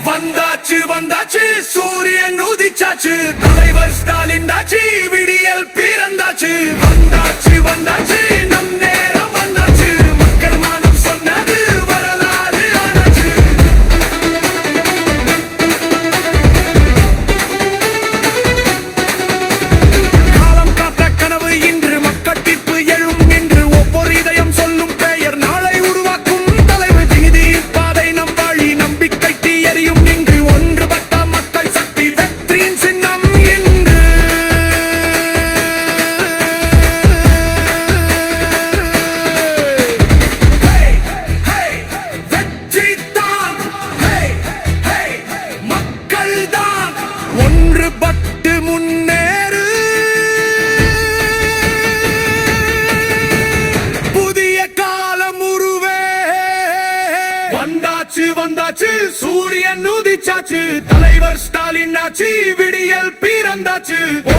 வந்தாச்சு வந்தாச்சு சூரியன் உதிச்சாச்சு தலைவர் ஸ்டாலின் ஆச்சு விடியல் பிறந்தாச்சு வந்தாச்சு வந்தாச்சு நம் நேரம் வந்தாச்சு மக்கள் மானம் சொன்னது வரலாறு ஆனாச்சு காலம் காத்த கனவு இன்று மக்கள் தீர்ப்பு எழும் என்று ஒவ்வொரு இதயம் சொல்லும் பெயர் நாளை உருவாக்கும் தலைவர் திகிதி பாதை நம் வழி நம்பிக்கை எரியும் இங்கு ஒன்றுபட்ட மக்கள் சக்தி வெற்றியின் சின்னம் என்று வெற்றி தான் மக்கள் தான் ஒன்றுபட்டு முன்னேறு புதிய காலம் உருவே வந்தாச்சு வந்தாச்சு சூரியன் உதிச்சாச்சு தலைவர் ஸ்டாலின் ஆச்சு விடியல் பிறந்தாச்சு ஓ